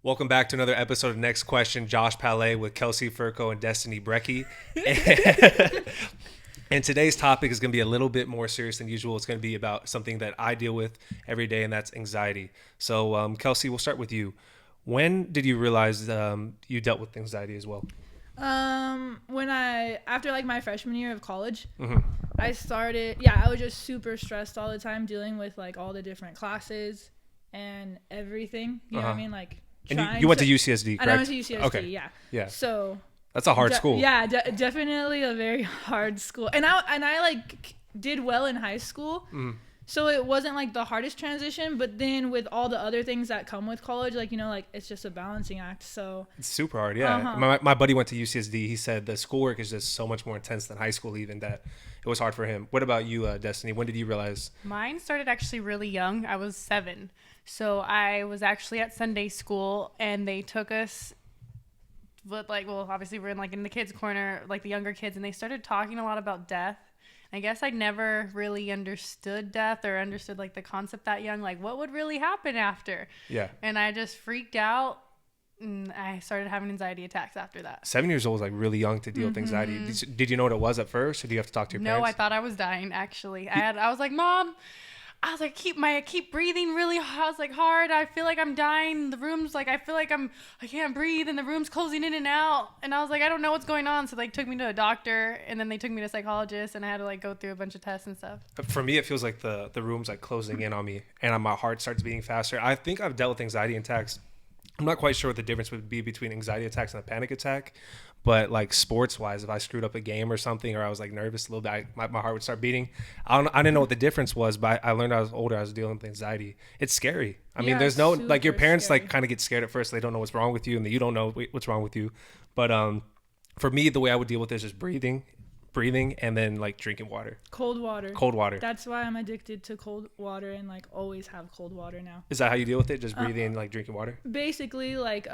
Welcome back to another episode of Next Question. Josh Palet with Kelsey, Ferko, and Destiny Brekke. And today's topic is going to be a little bit more serious than usual. It's going to be about something that I deal with every day, and that's anxiety. So, Kelsey, we'll start with you. When did you realize you dealt with anxiety as well? After like my freshman year of college, Mm-hmm. I was just super stressed all the time dealing with like all the different classes and everything. You know what I mean? Like, And you went to UCSD, correct? And I went to UCSD, Okay. yeah. Yeah. So That's a hard school. Yeah, definitely a very hard school. And I like did well in high school. Mm. So it wasn't like the hardest transition, but then with all the other things that come with college, like, you know, like it's just a balancing act. So It's super hard, yeah. My buddy went to UCSD. He said the schoolwork is just so much more intense than high school, even, that it was hard for him. What about you, Destiny? When did you realize? Mine started actually really young. I was 7. So I was actually at Sunday school, and they took us, obviously we're in the kids' corner, like the younger kids, and they started talking a lot about death. I guess I never really understood death or understood like the concept that young, like what would really happen after. Yeah. And I just freaked out, and I started having anxiety attacks after that. 7 years old is like really young to deal with anxiety. Did you know what it was at first, or do you have to talk to your parents? No, I thought I was dying, actually. I was like, Mom, I was like, I keep breathing really hard. I feel like I'm dying. The room's like, I feel like I can't breathe, and the room's closing in and out. And I was like, I don't know what's going on. So they took me to a doctor, and then they took me to a psychologist, and I had to like go through a bunch of tests and stuff. For me, it feels like the room's like closing in on me, and my heart starts beating faster. I think I've dealt with anxiety attacks. I'm not quite sure what the difference would be between anxiety attacks and a panic attack, but like sports wise, if I screwed up a game or something, or I was like nervous a little bit, my heart would start beating. I didn't know what the difference was, but I learned I was older. I was dealing with anxiety. It's scary. I mean, there's no, like, your parents scary. like kind of get scared at first. They don't know what's wrong with you, and you don't know what's wrong with you. But for me, the way I would deal with it is just breathing, and then like drinking water. Cold water. That's why I'm addicted to cold water and like always have cold water now. Is that how you deal with it? Just breathing and like drinking water? Basically, like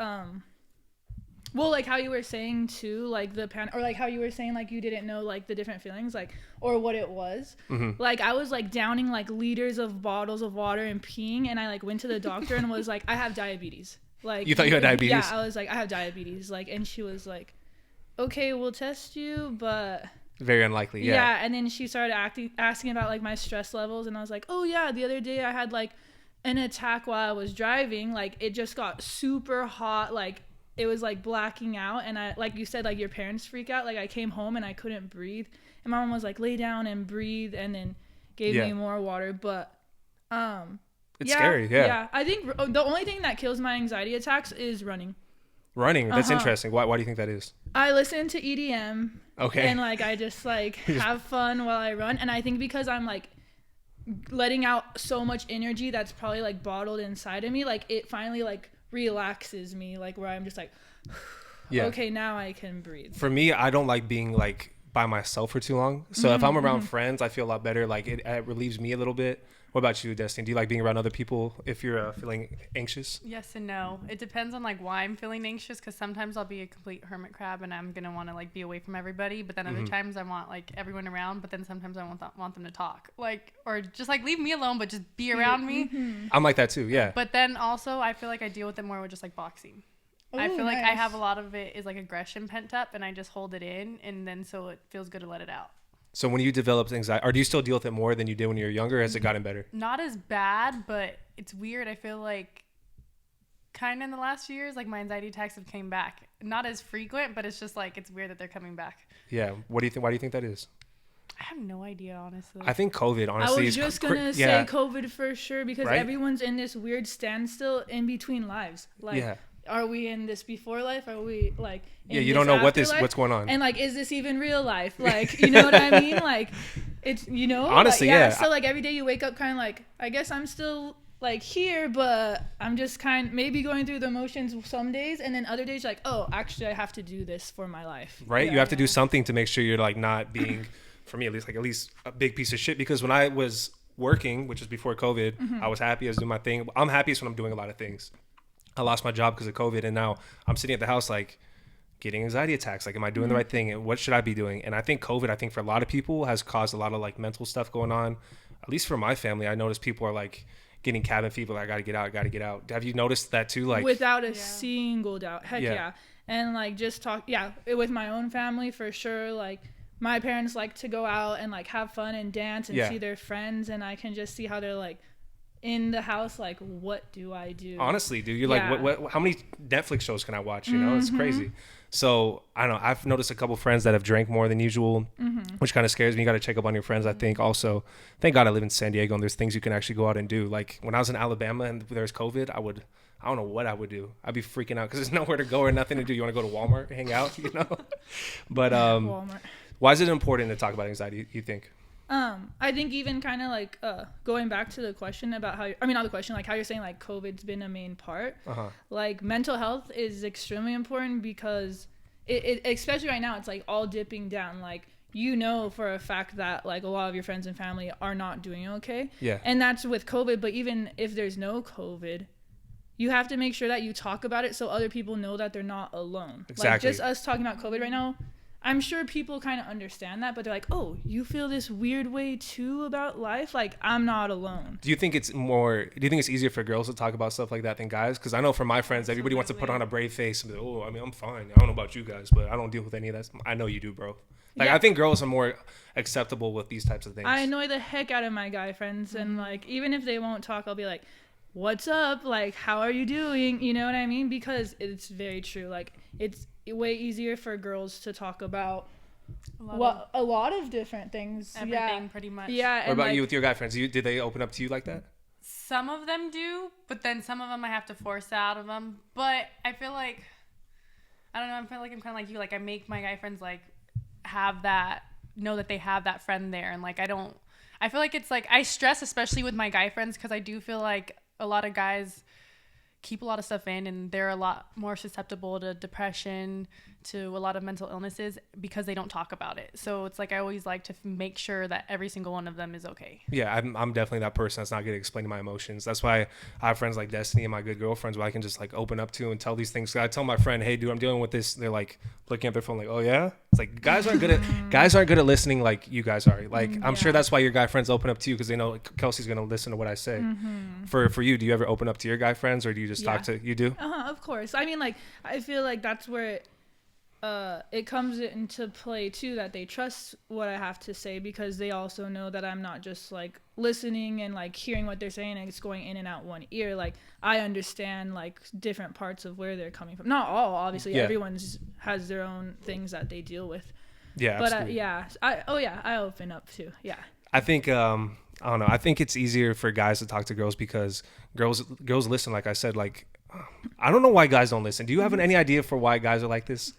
like how you were saying too, like the panic, or like how you were saying like you didn't know like the different feelings, like, or what it was. Mm-hmm. Like I was like downing like liters of bottles of water and peeing, and I like went to the doctor and was like, I have diabetes. Like, you thought you had diabetes? Yeah, I was like, I have diabetes. Like, and she was like, okay, we'll test you, but very unlikely. Yeah. And then she started asking about like my stress levels, and I was like, oh yeah, the other day I had like an attack while I was driving. Like it just got super hot, like it was like blacking out, and I, like you said, like your parents freak out. Like I came home and I couldn't breathe, and my mom was like, lay down and breathe, and then gave me more water. But it's scary. Yeah. I think the only thing that kills my anxiety attacks is running. That's interesting. Why do you think that is? I listen to EDM. Okay. And like I just like have fun while I run, and I think because I'm like letting out so much energy that's probably like bottled inside of me, like it finally like relaxes me, like where I'm just like okay, now I can breathe. For me, I don't like being like by myself for too long. So if I'm around friends, I feel a lot better. Like it relieves me a little bit. What about you, Destiny? Do you like being around other people if you're feeling anxious? Yes and no. It depends on like why I'm feeling anxious, because sometimes I'll be a complete hermit crab and I'm gonna want to like be away from everybody, but then other times I want like everyone around, but then sometimes I want them to talk, like, or just like leave me alone but just be around me. I'm like that too. Yeah. But then also I feel like I deal with it more with just like boxing. I feel like I have a lot of it is like aggression pent up, and I just hold it in, and then so it feels good to let it out. So when you developed anxiety, or do you still deal with it more than you did when you were younger? Or has it gotten better? Not as bad, but it's weird. I feel like kind of in the last few years, like my anxiety attacks have came back. Not as frequent, but it's just like, it's weird that they're coming back. Yeah. What do you think? Why do you think that is? I have no idea, honestly. I think COVID, honestly. I was just going to say COVID for sure, because everyone's in this weird standstill in between lives. Like, are we in this before life? Are we like in you don't know what's going on, and like, is this even real life? Like, you know what I mean? Like, it's, you know, honestly, like, so like every day you wake up kind of like, I guess I'm still like here, but I'm just maybe going through the motions some days, and then other days like, oh, actually I have to do this for my life, right? You have to do something to make sure you're like not being for me at least a big piece of shit. Because when I was working, which was before COVID, I was happy. I was doing my thing. I'm happiest when I'm doing a lot of things. I lost my job because of COVID, and now I'm sitting at the house like getting anxiety attacks. Like, am I doing the right thing? And what should I be doing? And I think COVID, for a lot of people has caused a lot of like mental stuff going on. At least for my family, I noticed people are like getting cabin fever. Like, I gotta get out. Have you noticed that too? Like, without a single doubt. Heck yeah. And like just talk, with my own family for sure. Like my parents like to go out and like have fun and dance and see their friends, and I can just see how they're like in the house. Like, what do I do? Honestly, dude, you're like, what? How many Netflix shows can I watch? You know, it's crazy. So I don't know. I've noticed a couple friends that have drank more than usual, which kind of scares me. You got to check up on your friends. I think also, thank God I live in San Diego and there's things you can actually go out and do. Like when I was in Alabama and there was COVID, I don't know what I would do. I'd be freaking out because there's nowhere to go or nothing to do. You want to go to Walmart, hang out, you know? But Walmart. Why is it important to talk about anxiety, you think? I think even kind of like going back to the question about how, not the question, like how you're saying like COVID's been a main part. Like mental health is extremely important because it especially right now, it's like all dipping down. Like, you know, for a fact that like a lot of your friends and family are not doing okay. Yeah. And that's with COVID. But even if there's no COVID, you have to make sure that you talk about it so other people know that they're not alone. Exactly. Like just us talking about COVID right now, I'm sure people kind of understand that, but they're like, oh, you feel this weird way too about life? Like, I'm not alone. Do you think it's easier for girls to talk about stuff like that than guys? Because I know for my friends, everybody wants to put on a brave face and be like, oh, I mean, I'm fine. I don't know about you guys, but I don't deal with any of that. I know you do, bro. Like, I think girls are more acceptable with these types of things. I annoy the heck out of my guy friends. And like, even if they won't talk, I'll be like, what's up? Like, how are you doing? You know what I mean? Because it's very true. Like, it's way easier for girls to talk about a lot of different things. Everything, pretty much. Yeah. What about you with your guy friends? Did they open up to you like that? Some of them do, but then some of them I have to force out of them. But I feel like, I don't know, I feel like I'm kind of like you. Like, I make my guy friends like know that they have that friend there. And like, I feel like it's like, I stress, especially with my guy friends, because I do feel like a lot of guys keep a lot of stuff in, and they're a lot more susceptible to depression, to a lot of mental illnesses, because they don't talk about it. So it's like I always like to make sure that every single one of them is okay. Yeah, I'm definitely that person that's not good at explaining my emotions. That's why I have friends like Destiny and my good girlfriends where I can just like open up to and tell these things. I tell my friend, hey dude, I'm dealing with this. They're like looking at their phone like, oh yeah? It's like guys aren't good at listening like you guys are. Like I'm sure that's why your guy friends open up to you, because they know like, Kelsey's gonna listen to what I say. For you, do you ever open up to your guy friends, or do you just talk to you do? Of course. I mean, like, I feel like that's where it comes into play too, that they trust what I have to say, because they also know that I'm not just like listening and like hearing what they're saying and it's going in and out one ear. Like, I understand like different parts of where they're coming from. Not all, obviously. Everyone's has their own things that they deal with. Yeah, but I open up too. Yeah. I think I don't know. I think it's easier for guys to talk to girls because girls listen. Like I said, like I don't know why guys don't listen. Do you have any idea for why guys are like this?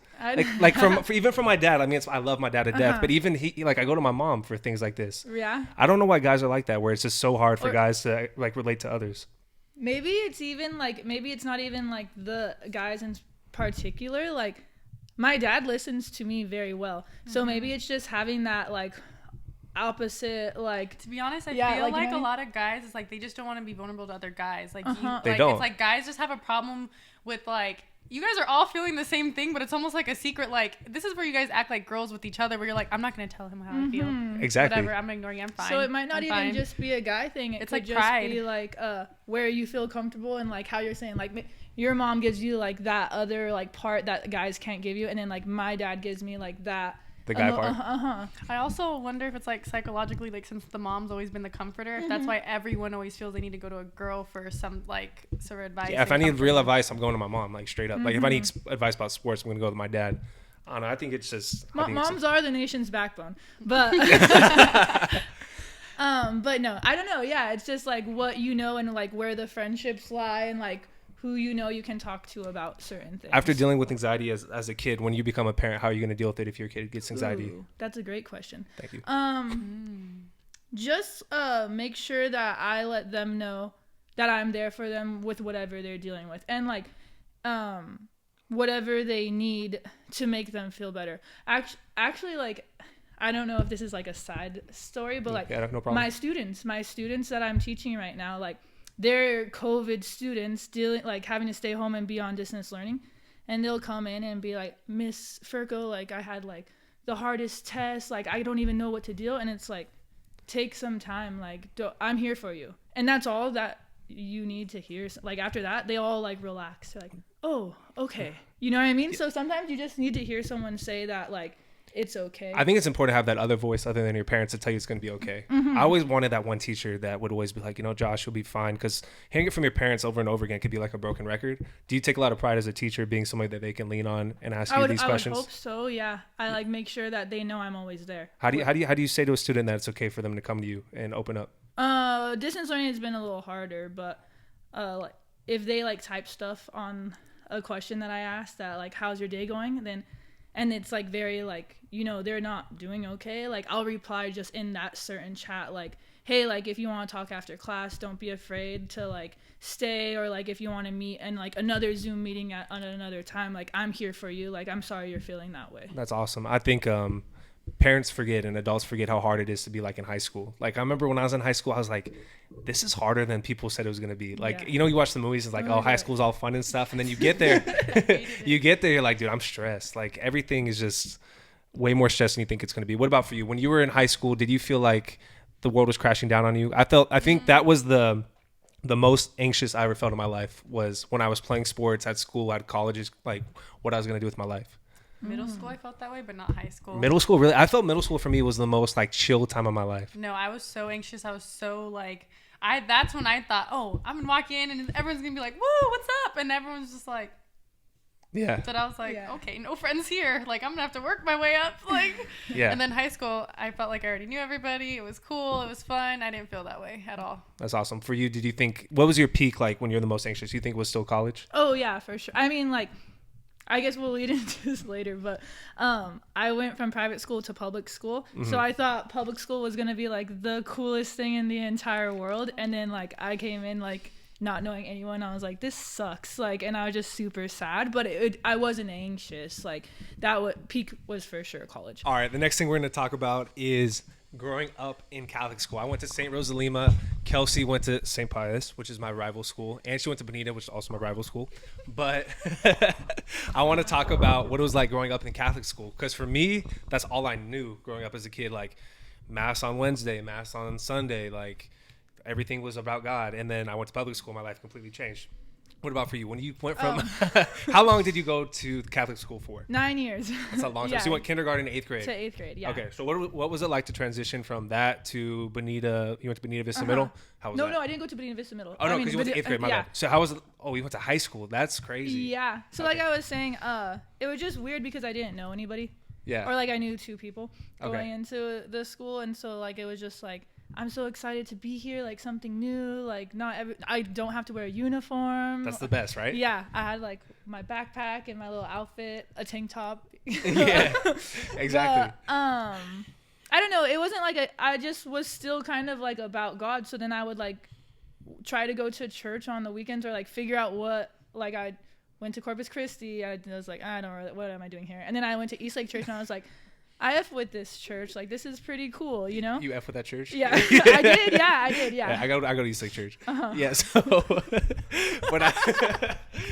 Like even from my dad. I mean, I love my dad to death, but even he, like I go to my mom for things like this. Yeah. I don't know why guys are like that, where it's just so hard for guys to like relate to others. Maybe it's not even like the guys in particular. Like my dad listens to me very well, so maybe it's just having that like opposite, like, to be honest, I feel like a lot of guys, it's like they just don't want to be vulnerable to other guys. Like, they don't. It's like guys just have a problem with like, you guys are all feeling the same thing, but it's almost like a secret. Like, this is where you guys act like girls with each other, where you're like, I'm not going to tell him how I feel. Exactly. Whatever, I'm ignoring you. I'm fine. So it might not even just be a guy thing. It it's could like just pride. be like where you feel comfortable, and like how you're saying, like your mom gives you like that other like part that guys can't give you, and then like my dad gives me like that. The guy part. I also wonder if it's like psychologically, like since the mom's always been the comforter, if that's why everyone always feels they need to go to a girl for some like sort of advice. Yeah, if I need real advice, I'm going to my mom, like straight up. Like if I need advice about sports, I'm going to go to my dad. I don't know. I think it's just moms are the nation's backbone, but but no, I don't know. Yeah, it's just like what you know and like where the friendships lie and like who you know you can talk to about certain things. After dealing with anxiety as a kid, when you become a parent, how are you going to deal with it if your kid gets anxiety? Ooh, that's a great question. Thank you. Just make sure that I let them know that I'm there for them with whatever they're dealing with, and like whatever they need to make them feel better. Actually, like, I don't know if this is like a side story, but like no problem. my students that I'm teaching right now, like, they're COVID students having to stay home and be on distance learning, and they'll come in and be like, Miss Ferko, like I had like the hardest test, like I don't even know what to do. And it's like, take some time, like I'm here for you. And that's all that you need to hear like after that they all like relax. They're like, oh, okay, you know what I mean? So sometimes you just need to hear someone say that like it's okay. I think it's important to have that other voice other than your parents to tell you it's going to be okay. I always wanted that one teacher that would always be like, you know, Josh, you'll be fine, because hearing it from your parents over and over again could be like a broken record. Do you take a lot of pride as a teacher being somebody that they can lean on and ask you these questions? I would hope so. Yeah, I like make sure that they know I'm always there. How do you say to a student that it's okay for them to come to you and open up? Distance learning has been a little harder, but like if they like type stuff on a question that I asked, that like how's your day going, then and it's like very like, you know, they're not doing okay, like I'll reply just in that certain chat like, hey, like if you want to talk after class, don't be afraid to like stay, or like if you want to meet and like another Zoom meeting at another time, like I'm here for you, like I'm sorry you're feeling that way. That's awesome. I think parents forget and adults forget how hard it is to be like in high school. Like I remember when I was in high school, I was like, this is harder than people said it was going to be. Like, you know, you watch the movies, it's like, oh, high school's all fun and stuff. And then you get there, you're like, dude, I'm stressed. Like everything is just way more stress than you think it's going to be. What about for you? When you were in high school, did you feel like the world was crashing down on you? I think that was the most anxious I ever felt in my life, was when I was playing sports at school, at colleges, like what I was going to do with my life. Middle school, I felt that way, but not high school. Middle school, really? I felt middle school for me was the most like chill time of my life. No, I was so anxious. I was so like, that's when I thought, oh, I'm gonna walk in and everyone's gonna be like, woo, what's up? And everyone's just like, yeah. But I was like, okay, no friends here. Like, I'm gonna have to work my way up. Like, yeah. And then high school, I felt like I already knew everybody. It was cool. It was fun. I didn't feel that way at all. That's awesome. For you, did you think, what was your peak like when you're the most anxious? You think it was still college? Oh yeah, for sure. I mean, like, I guess we'll lead into this later, but I went from private school to public school. So I thought public school was going to be like the coolest thing in the entire world. And then like I came in like not knowing anyone. I was like, this sucks. Like, and I was just super sad, but I wasn't anxious. Like peak was for sure college. All right. The next thing we're going to talk about is growing up in Catholic school. I went to St. Rosa Lima. Kelsey went to St. Pius, which is my rival school. And she went to Bonita, which is also my rival school. But I want to talk about what it was like growing up in Catholic school. Because for me, that's all I knew growing up as a kid. Like Mass on Wednesday, Mass on Sunday. Like everything was about God. And then I went to public school. My life completely changed. What about for you? When you went from, how long did you go to Catholic school for? 9 years. That's a long time. So you went kindergarten to 8th grade. To 8th grade, yeah. Okay, so what was it like to transition from that to Bonita? You went to Bonita Vista Middle? How was that? No, I didn't go to Bonita Vista Middle. Oh, no, because you went to 8th grade, my bad. So how was it? Oh, you went to high school. That's crazy. Yeah. So like I was saying, it was just weird because I didn't know anybody. Yeah. Or like I knew 2 people going into the school. And so like it was just like, I'm so excited to be here, like something new, like I don't have to wear a uniform. That's the best, right? Yeah, I had like my backpack and my little outfit, a tank top. Yeah, exactly. But, I don't know. It wasn't like I just was still kind of like about God. So then I would like try to go to church on the weekends or like figure out what, like I went to Corpus Christi. I was like, I don't know, what am I doing here? And then I went to Eastlake Church and I was like, I F with this church. Like, this is pretty cool, you know? You F with that church? Yeah. I did. Yeah. I go to Eastlake Church. Yeah, so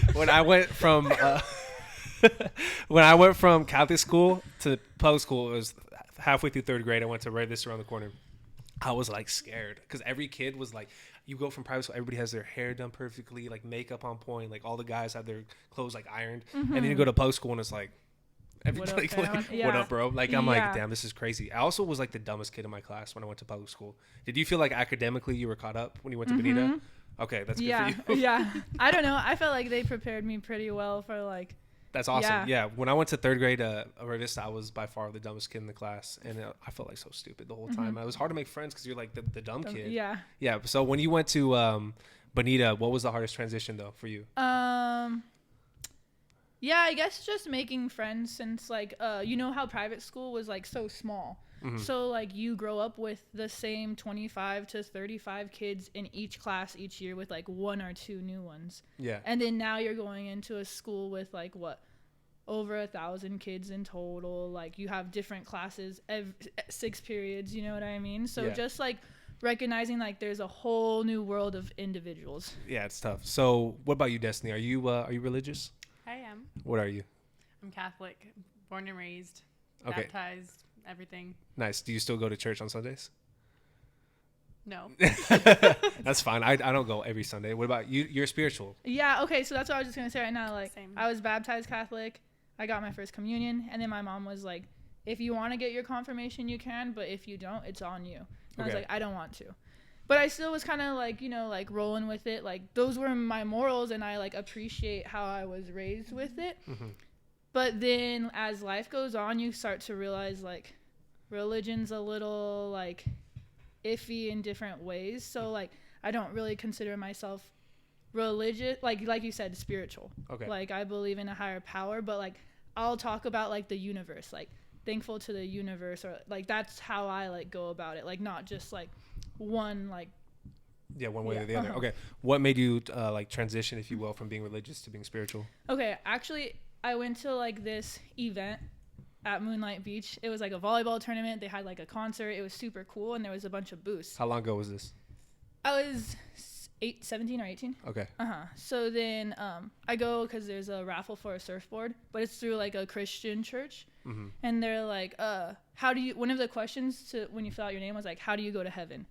when I went from Catholic school to public school, it was halfway through 3rd grade. I went to right this around the corner. I was like scared because every kid was like, you go from private school, everybody has their hair done perfectly, like makeup on point, like all the guys have their clothes like ironed. And then you go to public school and it's like, everybody what up, bro? Like I'm like, damn, this is crazy. I also was like the dumbest kid in my class when I went to public school. Did you feel like academically you were caught up when you went to Bonita? Okay, that's good for you. Yeah. I don't know. I felt like they prepared me pretty well for like. That's awesome. Yeah. When I went to 3rd grade Vista, I was by far the dumbest kid in the class, and I felt like so stupid the whole time. It was hard to make friends because you're like the dumb kid. Yeah. Yeah. So when you went to Bonita, what was the hardest transition though for you? Yeah, I guess just making friends since like you know how private school was like so small. So like you grow up with the same 25 to 35 kids in each class each year with like 1 or 2 new ones. Yeah. And then now you're going into a school with like over 1,000 kids in total. Like you have different classes 6 periods, you know what I mean? So just like recognizing like there's a whole new world of individuals. Yeah, it's tough. So what about you, Destiny? Are you religious? I am. What are you? I'm Catholic, born and raised, baptized, everything. Nice. Do you still go to church on Sundays? No. That's fine. I don't go every Sunday. What about you? You're spiritual. Yeah, okay, so that's what I was just gonna say right now. Like, Same. I was baptized Catholic, I got my first communion, and then my mom was like, if you want to get your confirmation, you can, but if you don't, it's on you. And I was like, I don't want to. But I still was kind of like, you know, like rolling with it. Like, those were my morals, and I like appreciate how I was raised with it. Mm-hmm. But then as life goes on, you start to realize like religion's a little like iffy in different ways. So like I don't really consider myself religious, like you said, spiritual. Okay. Like I believe in a higher power, but like I'll talk about like the universe, like thankful to the universe, or like that's how I like go about it, like not just like one like one way Yeah, or the other. uh-huh. Okay. What made you like transition, if you will, from being religious to being spiritual? Okay, actually I went to like this event at Moonlight Beach. It was like a volleyball tournament. They had like a concert. It was super cool, and there was a bunch of booths. How long ago was this? I was 17 or 18. Okay. So then I go because there's a raffle for a surfboard, but it's through like a Christian church. Mm-hmm. And they're like, how do you, one of the questions to when you fill out your name was like, how do you go to heaven?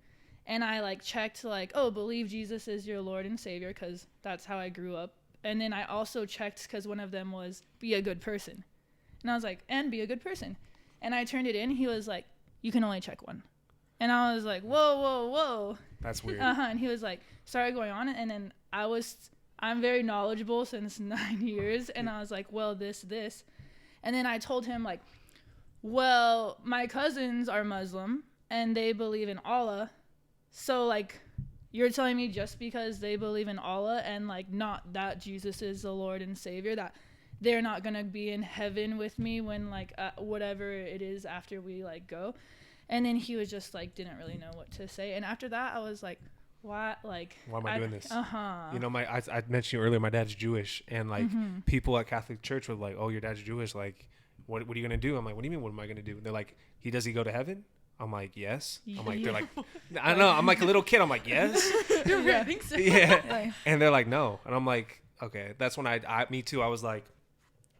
And I like checked like, oh, believe Jesus is your Lord and Savior, because that's how I grew up. And then I also checked because one of them was be a good person. And I was like, and be a good person. And I turned it in. He was like, you can only check one. And I was like, whoa. That's weird. And he was like, started going on. And then I'm very knowledgeable since 9 years. And I was like, well, this. And then I told him like, well, my cousins are Muslim and they believe in Allah. So like, you're telling me just because they believe in Allah and like not that Jesus is the Lord and Savior, that they're not gonna be in heaven with me when like whatever it is after we like go? And then he was just like didn't really know what to say. And after that I was like, what? Like, why am I doing this? You know, Mm-hmm. I mentioned you earlier, my dad's Jewish, and like people at Catholic church were like, oh, your dad's Jewish, like what are you gonna do? I'm like, what do you mean what am I gonna do? And they're like, he go to heaven? I'm like, yes. I'm like, they're like, I don't know. I'm like a little kid. I'm like, yes. Yeah. think so. Yeah. Like, And they're like, no. And I'm like, okay. That's when me too. I was like,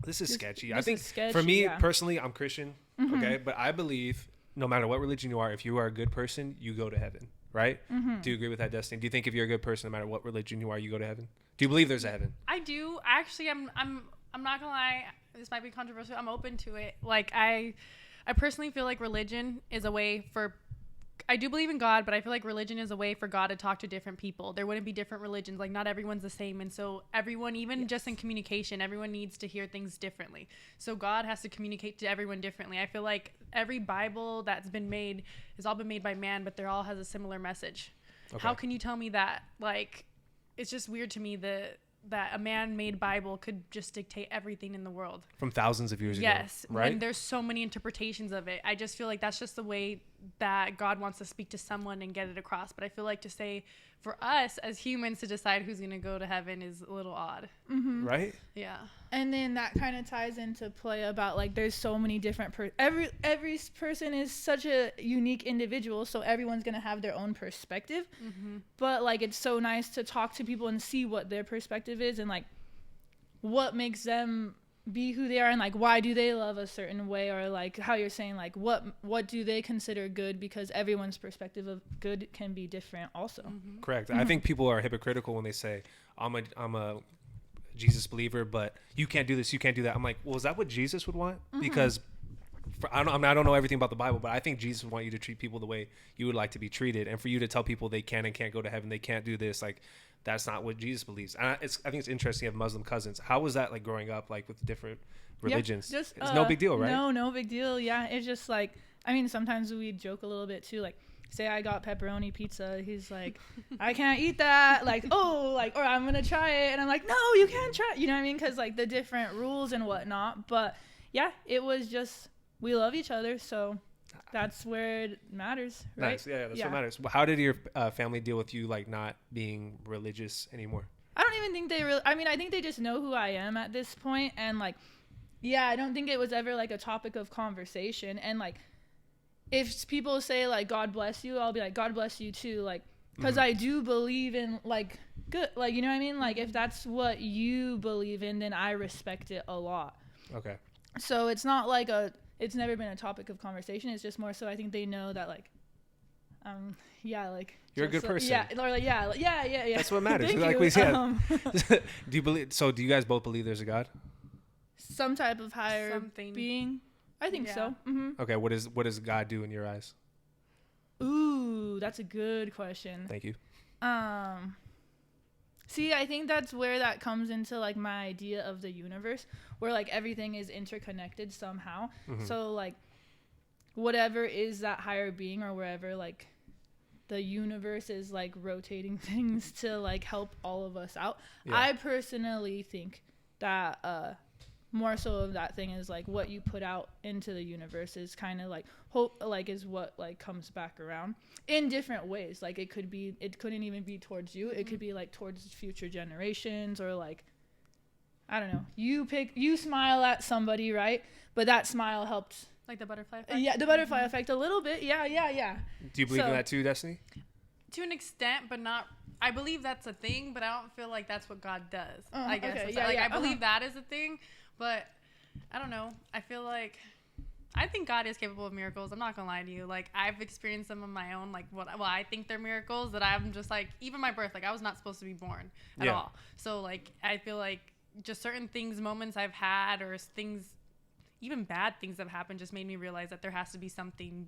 this is sketchy. I this think is sketchy, for me yeah. personally, I'm Christian. Okay. But I believe no matter what religion you are, if you are a good person, you go to heaven. Right? Do you agree with that, Destiny? Do you think if you're a good person, no matter what religion you are, you go to heaven? Do you believe there's a heaven? I do. Actually, I'm not gonna lie. This might be controversial. I'm open to it. Like I personally feel like religion is a way for. I do believe in God, but I feel like religion is a way for God to talk to different people. There wouldn't be different religions. Like not everyone's the same, and so everyone, even just in communication, everyone needs to hear things differently. So God has to communicate to everyone differently. I feel like every Bible that's been made has all been made by man, but they all has a similar message. Okay. How can you tell me that? Like, it's just weird to me that a man-made Bible could just dictate everything in the world. From thousands of years ago. Yes, Right? when there's so many interpretations of it. I just feel like that's just the way that God wants to speak to someone and get it across. But I feel like to say for us as humans to decide who's going to go to heaven is a little odd. Right? Yeah. and then that kind of ties into play about like there's so many different every person is such a unique individual, so everyone's gonna have their own perspective. But like it's so nice to talk to people and see what their perspective is and like what makes them be who they are and like why do they love a certain way, or like how you're saying like what do they consider good, because everyone's perspective of good can be different also. Correct. I think people are hypocritical when they say I'm a Jesus believer, but you can't do this, you can't do that. I'm like, well, is that what Jesus would want? Because I don't know everything about the Bible, but I think Jesus would want you to treat people the way you would like to be treated, and for you to tell people they can and can't go to heaven, they can't do this, like that's not what Jesus believes. And I think it's interesting you have Muslim cousins. How was that like growing up like with different religions? Just, it's no big deal, right? No big deal. Yeah, it's just like, I mean, sometimes we joke a little bit too, like say I got pepperoni pizza, he's like, I can't eat that, like, oh, like, or I'm gonna try it, and I'm like, no, you can't try it. You know what I mean? Because like the different rules and whatnot. But yeah, it was just, we love each other, so that's where it matters, right? Nice. Yeah, that's what matters. How did your family deal with you like not being religious anymore? I don't even think they really, I mean, I think they just know who I am at this point, and like, yeah, I don't think it was ever like a topic of conversation. And like, if people say like God bless you, I'll be like God bless you too, like, because I do believe in like good, like, you know what I mean, like if that's what you believe in, then I respect it a lot. Okay. So it's not like it's never been a topic of conversation. It's just more so I think they know that like Yeah, like you're a good person. Yeah, or like yeah. That's what matters. Thank Like you. we said. Do you believe? So do you guys both believe there's a God? Some type of higher Something. being. I think Yeah. so. Mm-hmm. Okay, what does God do in your eyes? Ooh, that's a good question. Thank you. See, I think that's where that comes into like my idea of the universe, where like everything is interconnected somehow. Mhm. So like whatever is that higher being, or wherever like the universe is like rotating things to like help all of us out. Yeah. I personally think that more so of that thing is like what you put out into the universe is kind of like hope, like is what like comes back around in different ways. Like it couldn't even be towards you. It could be like towards future generations, or like I don't know. You smile at somebody, right? But that smile helped. Like the butterfly effect? Yeah, the butterfly effect a little bit. Yeah. Do you believe in that too, Destiny? To an extent, but not. I believe that's a thing, but I don't feel like that's what God does. I guess. Okay, It's yeah, like, yeah, I believe that is a thing, but I don't know. I feel like I think God is capable of miracles. I'm not gonna lie to you. Like I've experienced some of my own, like what I think they're miracles that I'm just like, even my birth, like I was not supposed to be born at all. So like I feel like just certain things, moments I've had, or things, even bad things that have happened, just made me realize that there has to be something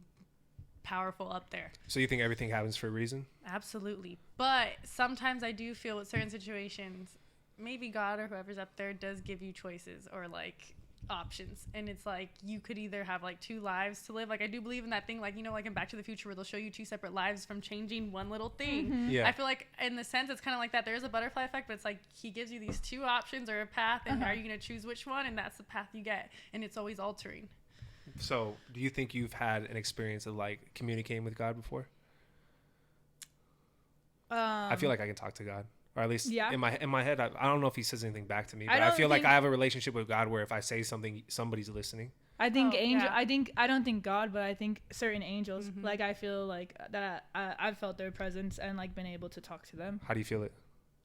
powerful up there. So you think everything happens for a reason? Absolutely. But sometimes I do feel with certain situations, maybe God or whoever's up there does give you choices or like options. And it's like you could either have like two lives to live. Like I do believe in that thing, like, you know, like in Back to the Future where they'll show you two separate lives from changing one little thing. Mm-hmm. Yeah. I feel like in the sense it's kind of like that. There is a butterfly effect, but it's like he gives you these two options or a path, and are you going to choose which one? And that's the path you get. And it's always altering. So do you think you've had an experience of like communicating with God before? I feel like I can talk to God, or at least in my head. I don't know if he says anything back to me, but I feel like I have a relationship with God where if I say something, somebody's listening. I think I don't think God, but I think certain angels. Mm-hmm. Like I feel like that I've felt their presence and like been able to talk to them. How do you feel it?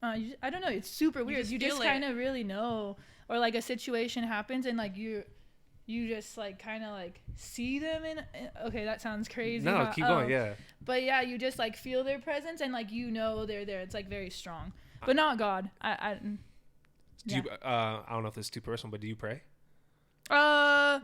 I don't know. It's super weird. You just kind of really know, or like a situation happens and like you just like kind of like see them in. Okay, that sounds crazy. No, keep going. Yeah. But yeah, you just like feel their presence and like you know they're there. It's like very strong, but not God. Do you, I don't know if this is too personal, but do you pray? Yes.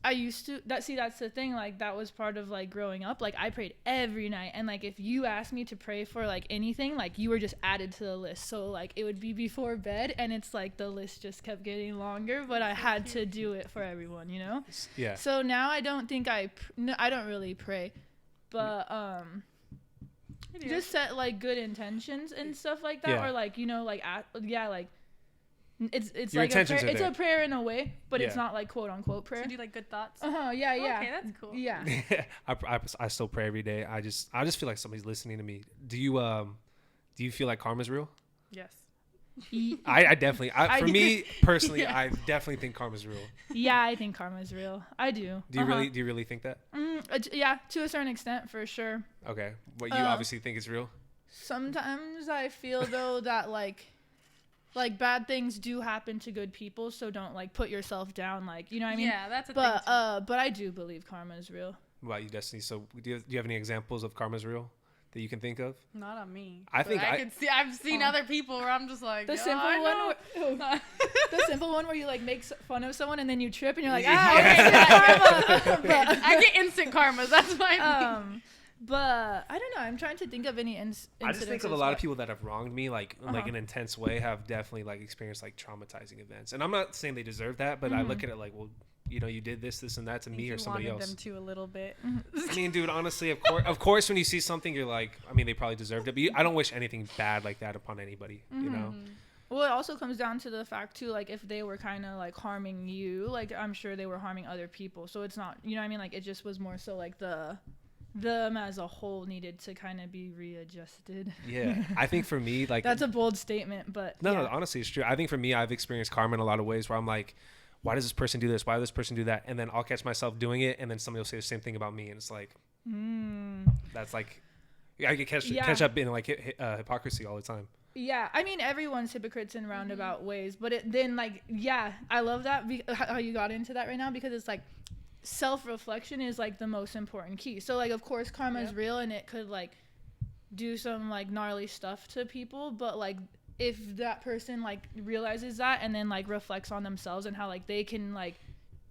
I used to. That's the thing. Like that was part of like growing up. Like I prayed every night, and like if you asked me to pray for like anything, like you were just added to the list. So like it would be before bed, and it's like the list just kept getting longer. But I had to do it for everyone, you know. Yeah. So now I don't think I don't really pray, but just set like good intentions and stuff like that, or like you know like like. It's Your like a prayer in a way, but it's not like quote unquote prayer. So do you like good thoughts? Yeah. Okay, that's cool. Yeah. I still pray every day. I just feel like somebody's listening to me. Do you feel like karma's real? Yes. I definitely for me personally, I definitely think karma's real. Yeah, I think karma's real. I do. Do you really think that? Yeah, to a certain extent, for sure. Okay, but you obviously think it's real. Sometimes I feel though that like bad things do happen to good people, so don't like put yourself down, like, you know what I mean? Yeah, that's a thing too. But I do believe karma is real. What about you, Destiny? So do you have any examples of karma's real that you can think of? Not on me. I can see. I've seen other people where I'm just like the simple one where you like make fun of someone and then you trip and you're like karma. I get instant karma. That's my thing. But I don't know. I'm trying to think of any incidents. I just think of a lot of people that have wronged me, like in like an intense way, have definitely like experienced like traumatizing events. And I'm not saying they deserve that, but I look at it like, well, you know, you did this, and that to me or somebody else. Them to a little bit. I mean, dude, honestly, of course, when you see something, you're like, I mean, they probably deserved it. But I don't wish anything bad like that upon anybody. You know. Well, it also comes down to the fact too, like if they were kind of like harming you, like I'm sure they were harming other people. So it's not, you know what I mean? Like it just was more so like them as a whole needed to kind of be readjusted. Yeah, I think for me, like that's a bold statement, but no, honestly, it's true. I think for me, I've experienced karma in a lot of ways where I'm like, why does this person do this? Why does this person do that? And then I'll catch myself doing it, and then somebody will say the same thing about me, and it's like, that's like, I get catch up in like hypocrisy all the time. Yeah, I mean everyone's hypocrites in roundabout ways, but then like I love that how you got into that right now, because it's like self-reflection is like the most important key. So like, of course, karma is real and it could like do some like gnarly stuff to people, but like if that person like realizes that and then like reflects on themselves and how like they can like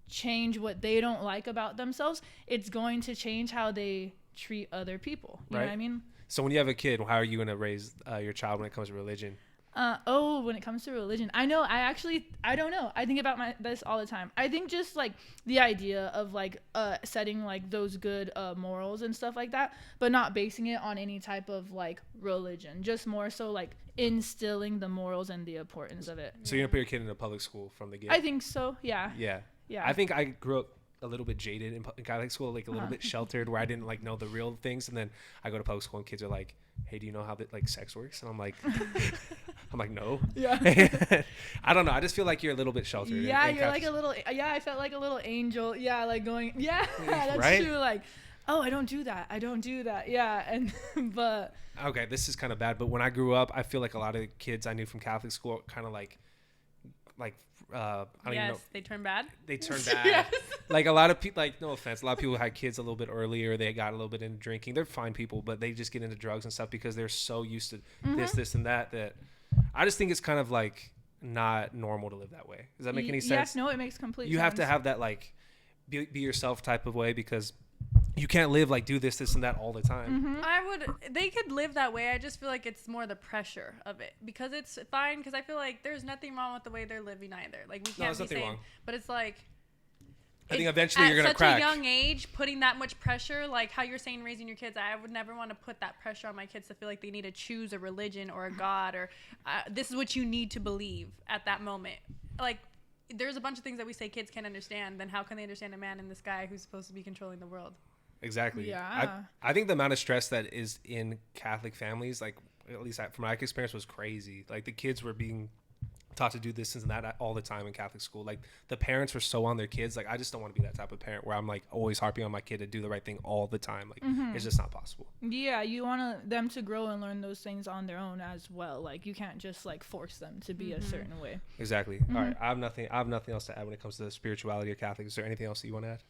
change what they don't like about themselves, it's going to change how they treat other people. You know what I mean? So when you have a kid, how are you going to raise your child when it comes to religion? When it comes to religion, I don't know. I think about this all the time. I think just like the idea of like setting like those good morals and stuff like that, but not basing it on any type of like religion. Just more so like instilling the morals and the importance of it. So you're gonna put your kid in a public school from the get? I think so. Yeah. Yeah. I think I grew up a little bit jaded in Catholic school, like a little bit sheltered, where I didn't like know the real things, and then I go to public school and kids are like, "Hey, do you know how like sex works?" And I'm like, no. Yeah. I don't know. I just feel like you're a little bit sheltered. Yeah, you're like a little. Yeah, I felt like a little angel. Yeah, like going. Yeah, that's right? true. Like, oh, I don't do that. Yeah, and but. Okay, this is kind of bad, but when I grew up, I feel like a lot of the kids I knew from Catholic school kind of like I don't even know. They turn bad. They turn bad. Like a lot of people, like no offense, a lot of people had kids a little bit earlier. They got a little bit into drinking. They're fine people, but they just get into drugs and stuff because they're so used to this, and that I just think it's kind of like not normal to live that way. Does that make any sense? Yes, no, it makes complete sense. You have to have that like be yourself type of way, because you can't live like do this and that all the time. They could live that way. I just feel like it's more the pressure of it, because it's fine. Because I feel like there's nothing wrong with the way they're living either. Like we can't be saying, but it's like, I think eventually you're gonna crack. At such a young age, putting that much pressure, like how you're saying raising your kids, I would never want to put that pressure on my kids to feel like they need to choose a religion or a God, or this is what you need to believe at that moment. Like, there's a bunch of things that we say kids can't understand. Then how can they understand a man in the sky who's supposed to be controlling the world? Exactly. Yeah. I think the amount of stress that is in Catholic families, like at least from my experience, was crazy. Like the kids were being taught to do this and that all the time in Catholic school. Like the parents were so on their kids. Like I just don't want to be that type of parent where I'm like always harping on my kid to do the right thing all the time. Like it's just not possible. Yeah, you want them to grow and learn those things on their own as well. Like you can't just like force them to be a certain way. Exactly. All right. I have nothing else to add when it comes to the spirituality of Catholic. Is there anything else that you want to add?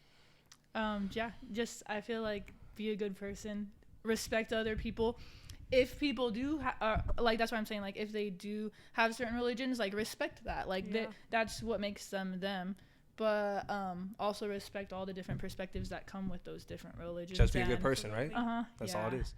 Yeah, just I feel like be a good person, respect other people. If people do like, that's what I'm saying, like if they do have certain religions, like respect that, like that's what makes them them, but also respect all the different perspectives that come with those different religions. Just be a good person, right? Uh-huh. That's all it is.